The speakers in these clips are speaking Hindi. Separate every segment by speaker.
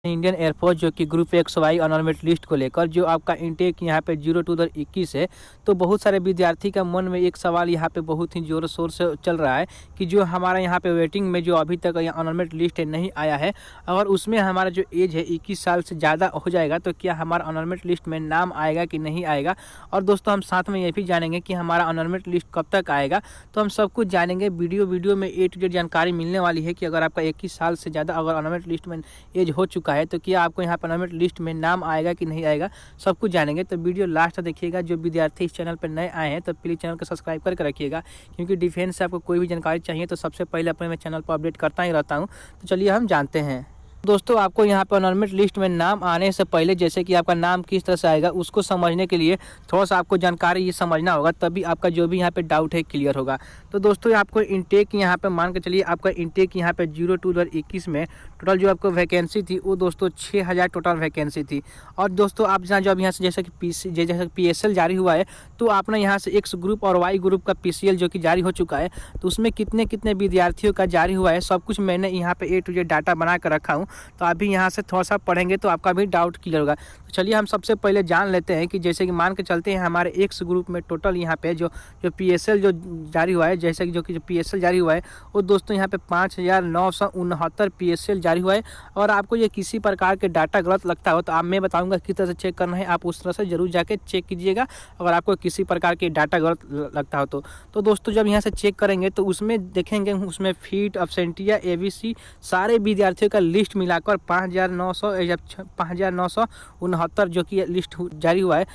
Speaker 1: इंडियन एयरफोर्स जो कि ग्रुप एक्स वाई अनऑर्मेट लिस्ट को लेकर जो आपका इंटेक यहाँ पे 02/21 है। तो बहुत सारे विद्यार्थी का मन में एक सवाल यहाँ पे बहुत ही ज़ोर शोर से चल रहा है कि जो हमारा यहाँ पे वेटिंग में जो अभी तक अनऑर्मेट लिस्ट है नहीं आया है, अगर उसमें हमारा जो एज है 21 साल से ज़्यादा हो जाएगा तो क्या हमारा अनऑर्मेट लिस्ट में नाम आएगा कि नहीं आएगा। और दोस्तों हम साथ में ये भी जानेंगे कि हमारा अनऑर्मेट लिस्ट कब तक आएगा। तो हम सब कुछ जानेंगे, वीडियो में A to Z जानकारी मिलने वाली है कि अगर आपका 21 साल से ज़्यादा अगर अनऑर्मेट लिस्ट में एज हो चुका है तो क्या आपको यहाँ पर अनऑर्मेट लिस्ट में नाम आएगा कि नहीं आएगा, सब कुछ जानेंगे। तो वीडियो लास्ट तक देखिएगा। जो विद्यार्थी इस चैनल पर नए आए हैं तो प्लीज़ चैनल को सब्सक्राइब करके रखिएगा, क्योंकि डिफेंस से आपको कोई भी जानकारी चाहिए तो सबसे पहले अपने मैं चैनल पर अपडेट करता ही रहता हूँ। तो चलिए हम जानते हैं। दोस्तों आपको यहाँ पर अनऑर्मेट लिस्ट में नाम आने से पहले जैसे कि आपका नाम किस तरह से आएगा उसको समझने के लिए थोड़ा सा आपको जानकारी ये समझना होगा, तभी आपका जो भी यहाँ पे डाउट है क्लियर होगा। तो दोस्तों आपको इंटेक यहाँ पे मान के चलिए, आपका इंटेक यहाँ पे 02/21 में टोटल जो आपको वैकेंसी थी वो दोस्तों 6000 टोटल वैकेंसी थी। और दोस्तों आप जब यहाँ से जैसे कि PSL जारी हुआ है तो आपने यहाँ से एक्स ग्रुप और वाई ग्रुप का PCL जो कि जारी हो चुका है, तो उसमें कितने कितने विद्यार्थियों का जारी हुआ है सब कुछ मैंने यहाँ पे A to Z डाटा बना कर रखा हूँ। तो आप भी यहाँ से थोड़ा सा पढ़ेंगे तो आपका भी डाउट क्लियर होगा। तो चलिए हम सबसे पहले जान लेते हैं कि जैसे कि मान के चलते हैं हमारे एक्स ग्रुप में टोटल यहाँ पे जो PSL जो जारी हुआ है, जैसे कि जो PSL जारी हुआ है वो दोस्तों यहाँ पे 5969 PSL जारी हुआ है। और आपको ये किसी प्रकार के डाटा गलत लगता हो तो आप मैं बताऊँगा किस तरह से चेक करना है, आप उस तरह से जरूर जाके चेक कीजिएगा अगर आपको किसी प्रकार के डाटा गलत लगता हो तो दोस्तों जब यहाँ से चेक करेंगे तो उसमें देखेंगे, उसमें फीट अब्सेंटिया ABC सारे विद्यार्थियों का लिस्ट मिलाकर 5969 जो कि लिस्ट जारी हुआ है।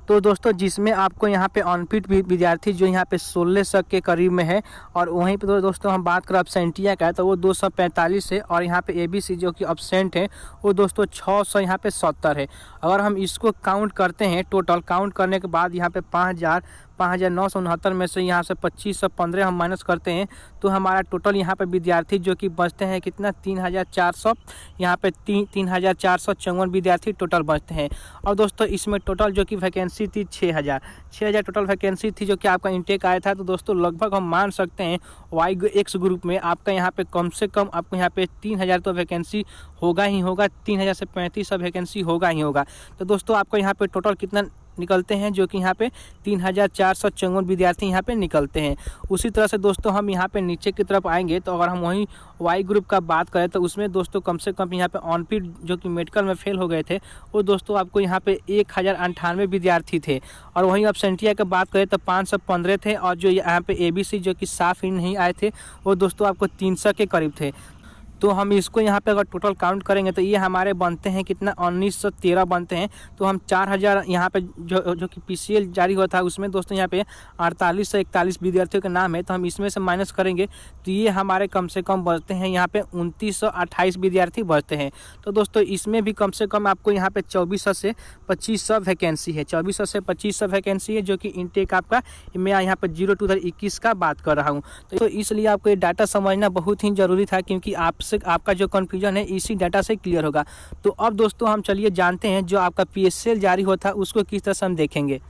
Speaker 1: तो दोस्तों जिसमें आपको यहाँ पे अनफिट विद्यार्थी जो यहाँ पे 1600 के करीब में है, और वहीं पे तो दोस्तों हम बात करें अब्सेंटिया का तो वो 245 है, और यहाँ पे ABC जो कि अब्सेंट है वो दोस्तों 600 यहाँ पे 70 है। अगर हम इसको काउंट करते हैं, टोटल काउंट करने के बाद यहाँ पे 5969 में से यहाँ से 2515 हम माइनस करते हैं तो हमारा टोटल यहाँ पे विद्यार्थी जो कि बचते हैं कितना 3400, यहाँ पे 3454 विद्यार्थी टोटल बचते हैं। और दोस्तों इसमें टोटल जो कि वैकेंसी थी 6000 टोटल वैकेंसी थी जो कि आपका इंटेक आया था। तो दोस्तों लगभग हम मान सकते हैं वाई एक्स ग्रुप में आपका यहाँ पे कम से कम आपको यहाँ पे 3000 तो वैकेंसी होगा ही होगा, 3000 से 3500 वैकेंसी होगा ही होगा। तो दोस्तों आपको यहाँ पे टोटल कितना निकलते हैं, जो कि यहाँ पे 3454 विद्यार्थी यहाँ पे निकलते हैं। उसी तरह से दोस्तों हम यहाँ पे नीचे की तरफ आएंगे तो अगर हम वहीं वाई ग्रुप का बात करें तो उसमें दोस्तों कम से कम यहाँ पे ऑनफिट जो कि मेडिकल में फेल हो गए थे वो दोस्तों आपको यहाँ पे 1098 विद्यार्थी थे। और वहीं अब्सेंटिया की बात करें तो 515 थे, और जो यहाँ पे ABC जो कि साफ ही नहीं आए थे वो दोस्तों आपको 300 के करीब थे। तो हम इसको यहाँ पे अगर टोटल काउंट करेंगे तो ये हमारे बनते हैं कितना 1913 बनते हैं। तो हम 4000 यहाँ पे जो कि PCL जारी हुआ था उसमें दोस्तों यहाँ पे 48 से 41 विद्यार्थियों के नाम है, तो हम इसमें से माइनस करेंगे तो ये हमारे कम से कम बचते हैं यहाँ पे 2928 विद्यार्थी बचते हैं। तो दोस्तों इसमें भी कम से कम आपको यहाँ पे 2400 से 2500 वैकेंसी है, 2400 से 2500 वैकेंसी है जो कि इंटेक आपका, मैं यहाँ पे 02/21 का बात कर रहा हूँ। तो इसलिए आपको ये डाटा समझना बहुत ही ज़रूरी था, क्योंकि आपका जो कन्फ्यूजन है इसी डाटा से क्लियर होगा। तो अब दोस्तों हम चलिए जानते हैं जो आपका PSL जारी हुआ था उसको किस तरह से हम देखेंगे।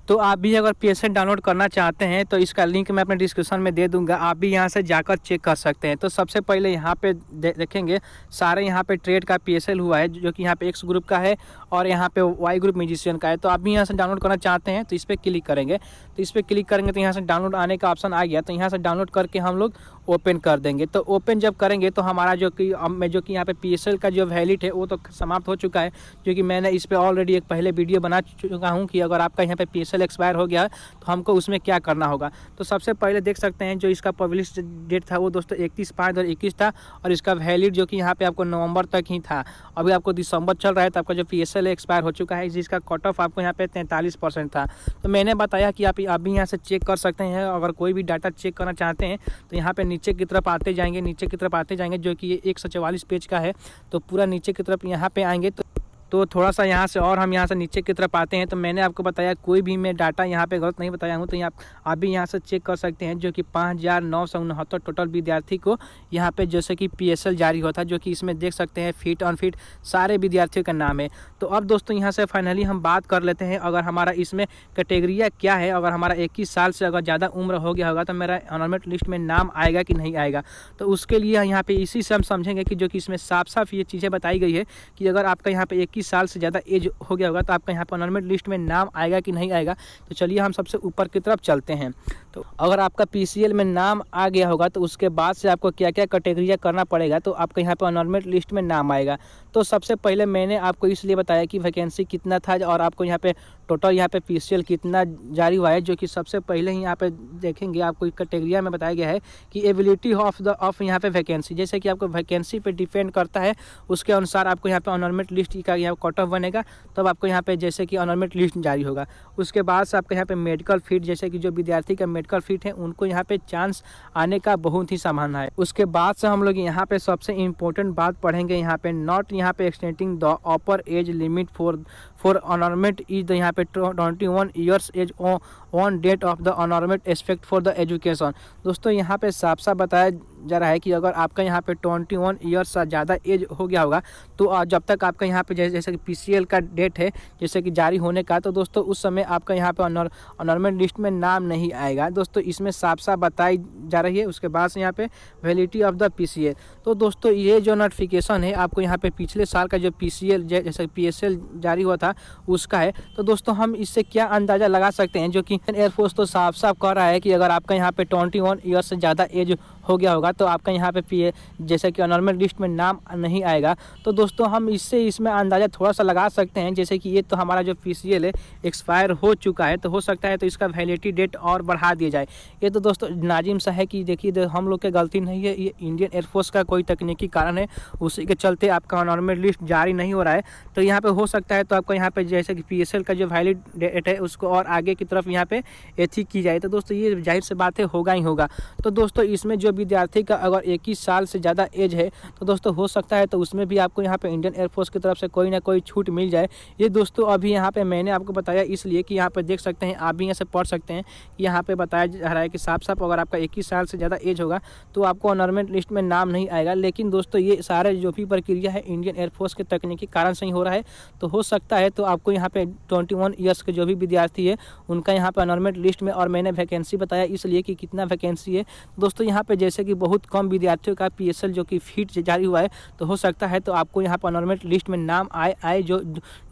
Speaker 1: तो आप भी अगर PSL डाउनलोड करना चाहते हैं तो इसका लिंक मैं अपने डिस्क्रिप्शन में दे दूंगा, आप भी यहां से जाकर चेक कर सकते हैं। तो सबसे पहले यहां पे देखेंगे सारे यहां पे ट्रेड का PSL हुआ है जो कि यहां पे एक्स ग्रुप का है और यहां पे वाई ग्रुप म्यूजिशियन का है। तो आप भी यहां से डाउनलोड करना चाहते हैं तो इस पर क्लिक करेंगे, तो इस पर क्लिक करेंगे तो यहाँ से डाउनलोड आने का ऑप्शन आ गया। तो यहाँ से डाउनलोड करके हम लोग ओपन कर देंगे। तो ओपन जब करेंगे तो हमारा जो कि यहाँ पे PSL का जो वैलिड है वो तो समाप्त हो चुका है, जो कि मैंने इस पर ऑलरेडी एक पहले वीडियो बना चुका हूँ कि अगर आपका यहाँ पे PSL एक्सपायर हो गया है तो हमको उसमें क्या करना होगा। तो सबसे पहले देख सकते हैं जो इसका पब्लिश डेट था वो दोस्तों 31/5/2021 था, और इसका वैलिड जो कि यहाँ पे आपको नवंबर तक ही था। अभी आपको दिसंबर चल रहा है तो आपका जो PSL एक्सपायर हो चुका है, जिसका कट ऑफ आपको यहाँ पे 43% था। तो मैंने बताया कि आप अभी यहाँ से चेक कर सकते हैं। अगर कोई भी डाटा चेक करना चाहते हैं तो यहाँ पे नीचे की तरफ आते जाएंगे, जो कि ये 144 पेज का है। तो पूरा नीचे की तरफ यहाँ पे आएंगे तो थोड़ा सा यहाँ से और हम यहाँ से नीचे की तरफ आते हैं। तो मैंने आपको बताया कोई भी मैं डाटा यहाँ पे गलत नहीं बताया हूँ। तो यहाँ आप भी यहाँ से चेक कर सकते हैं, जो कि 5,969 टोटल विद्यार्थी को यहाँ पे जैसे कि PSL जारी हुआ था, जो कि इसमें देख सकते हैं फिट ऑन फिट सारे विद्यार्थियों का नाम है। तो अब दोस्तों यहाँ से फाइनली हम बात कर लेते हैं, अगर हमारा इसमें कैटेगरिया क्या है। अगर हमारा 21 साल से अगर ज़्यादा उम्र हो गया होगा तो मेरा एनरोलमेंट लिस्ट में नाम आएगा कि नहीं आएगा। तो उसके लिए यहाँ पे इसी से हम समझेंगे कि जो कि इसमें साफ साफ ये चीज़ें बताई गई है कि अगर आपका यहाँ पे 21 साल से ज़्यादा एज हो गया होगा तो आपका यहाँ पर एनरोलमेंट लिस्ट में नाम आएगा कि नहीं आएगा। तो चलिए हम सबसे ऊपर की तरफ चलते हैं। तो अगर आपका PCL में नाम आ गया होगा तो उसके बाद से आपको क्या क्या कैटेगरिया करना पड़ेगा, तो आपका यहाँ पर एनरोलमेंट लिस्ट में नाम आएगा। तो सबसे पहले मैंने आपको इसलिए बताया कि वैकेंसी कितना था और आपको यहाँ पे टोटल यहाँ पे PCL कितना जारी हुआ है, जो कि सबसे पहले ही यहाँ पे देखेंगे आपको कैटेगरिया में बताया गया है कि एबिलिटी ऑफ यहाँ पे वैकेंसी, जैसे कि आपको वैकेंसी पे डिपेंड करता है, उसके अनुसार आपको यहाँ पे एनरोलमेंट लिस्ट का यहाँ कट ऑफ बनेगा, तब आपको यहाँ पे जैसे कि एनरोलमेंट लिस्ट जारी होगा। उसके बाद से आपको यहाँ पे मेडिकल फिट, जैसे कि जो विद्यार्थी का मेडिकल फिट है उनको यहाँ पे चांस आने का बहुत ही संभावना है। उसके बाद से हम लोग यहाँ पे सबसे इम्पोर्टेंट बात पढ़ेंगे, यहाँ पे नॉट यहाँ पे extending the upper age limit for enrolment is the यहाँ पे 21 years age on date of the enrolment expect for the education. दोस्तों यहाँ पे साफ साफ बताया जा रहा है कि अगर आपका यहाँ पे 21 ईयर्स से ज़्यादा एज हो गया होगा तो जब तक आपका यहाँ पे जैसे कि PCL का डेट है जैसे कि जारी होने का, तो दोस्तों उस समय आपका यहाँ पे एनरोलमेंट लिस्ट में नाम नहीं आएगा। दोस्तों इसमें साफ साफ बताई जा रही है। उसके बाद से यहाँ पे वैलिडिटी ऑफ द PCL। तो दोस्तों ये जो नोटिफिकेशन है आपको यहाँ पे पिछले साल का जो PCL जैसे PSL जारी हुआ था उसका है। तो दोस्तों हम इससे क्या अंदाज़ा लगा सकते हैं, जो कि एयरफोर्स तो साफ साफ कह रहा है कि अगर आपका यहाँ पे 21 ईयर्स से ज़्यादा एज हो गया होगा तो आपका यहाँ पे जैसे कि एनरोलमेंट लिस्ट में नाम नहीं आएगा। तो दोस्तों हम इसमें अंदाज़ा थोड़ा सा लगा सकते हैं, जैसे कि ये तो हमारा जो PCL है एक्सपायर हो चुका है, तो हो सकता है तो इसका वैलिडिटी डेट और बढ़ा दिया जाए। ये तो दोस्तों नाजिम सा है कि देखिए हम लोग की गलती नहीं है, ये इंडियन एयरफोर्स का कोई तकनीकी कारण है, उसी के चलते आपका एनरोलमेंट लिस्ट जारी नहीं हो रहा है। तो यहाँ पे हो सकता है तो आपका यहाँ पे जैसे कि PSL का जो वैलिड डेट है उसको और आगे की तरफ यहाँ पे एथी की जाए। तो दोस्तों ये जाहिर से बात है होगा ही होगा। तो दोस्तों इसमें जो विद्यार्थी का अगर 21 साल से ज़्यादा एज है तो दोस्तों हो सकता है तो उसमें भी आपको यहाँ पे इंडियन एयरफोर्स की तरफ से कोई ना कोई छूट मिल जाए। ये दोस्तों अभी यहाँ पे मैंने आपको बताया इसलिए कि यहाँ पे देख सकते हैं, आप भी यहाँ से पढ़ सकते हैं कि यहाँ पे बताया जा रहा है कि साफ साफ अगर आपका 21 साल से ज़्यादा एज होगा तो आपको एनरोलमेंट लिस्ट में नाम नहीं आएगा। लेकिन दोस्तों ये सारे जो भी प्रक्रिया है इंडियन एयरफोर्स के तकनीकी कारण से ही हो रहा है। तो हो सकता है तो आपको यहाँ पे 21 ईयर्स के जो भी विद्यार्थी है उनका यहाँ पे एनरोलमेंट लिस्ट में, और मैंने वैकेंसी बताया इसलिए कि कितना वैकेंसी है दोस्तों यहाँ पे जैसे कि बहुत कम विद्यार्थियों का PSL जो कि फिट जारी हुआ है, तो हो सकता है तो आपको यहाँ पर एनरोलमेंट लिस्ट में नाम आए जो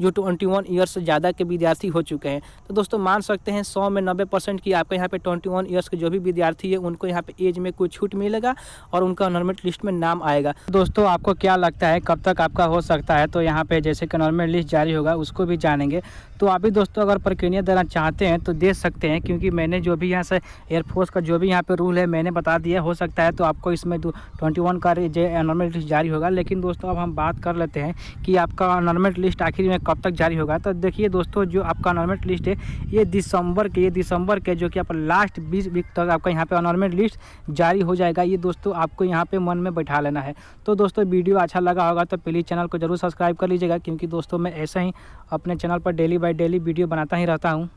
Speaker 1: 21 ईयर्स से ज़्यादा के विद्यार्थी हो चुके हैं। तो दोस्तों मान सकते हैं 100 में 90% की आपके यहाँ पे 21 ईयर्स के जो भी विद्यार्थी है उनको यहाँ पे एज में कोई छूट मिलेगा और उनका एनरोलमेंट लिस्ट में नाम आएगा। दोस्तों आपको क्या लगता है कब तक आपका हो सकता है, तो यहाँ पे जैसे कि एनरोलमेंट लिस्ट जारी होगा उसको भी जानेंगे। तो आप भी दोस्तों अगर प्रक्रिया देना चाहते हैं तो दे सकते हैं, क्योंकि मैंने जो भी यहाँ से एयरफोर्स का जो भी यहाँ पे रूल है मैंने बता दिया। हो सकता है तो आपको इसमें 21 का जो एनरोलमेंट लिस्ट जारी होगा। लेकिन दोस्तों अब हम बात कर लेते हैं कि आपका एनरोलमेंट लिस्ट आखिर में कब तक जारी होगा। तो देखिए दोस्तों जो आपका एनरोलमेंट लिस्ट है ये दिसंबर के जो कि आप लास्ट 20 वीक तक आपका यहाँ पे एनरोलमेंट लिस्ट जारी हो जाएगा। ये दोस्तों आपको यहाँ पे मन में बैठा लेना है। तो दोस्तों वीडियो अच्छा लगा होगा तो प्लीज़ चैनल को जरूर सब्सक्राइब कर लीजिएगा, क्योंकि दोस्तों मैं ऐसा ही अपने चैनल पर डेली बाय डेली वीडियो बनाता ही रहता हूँ।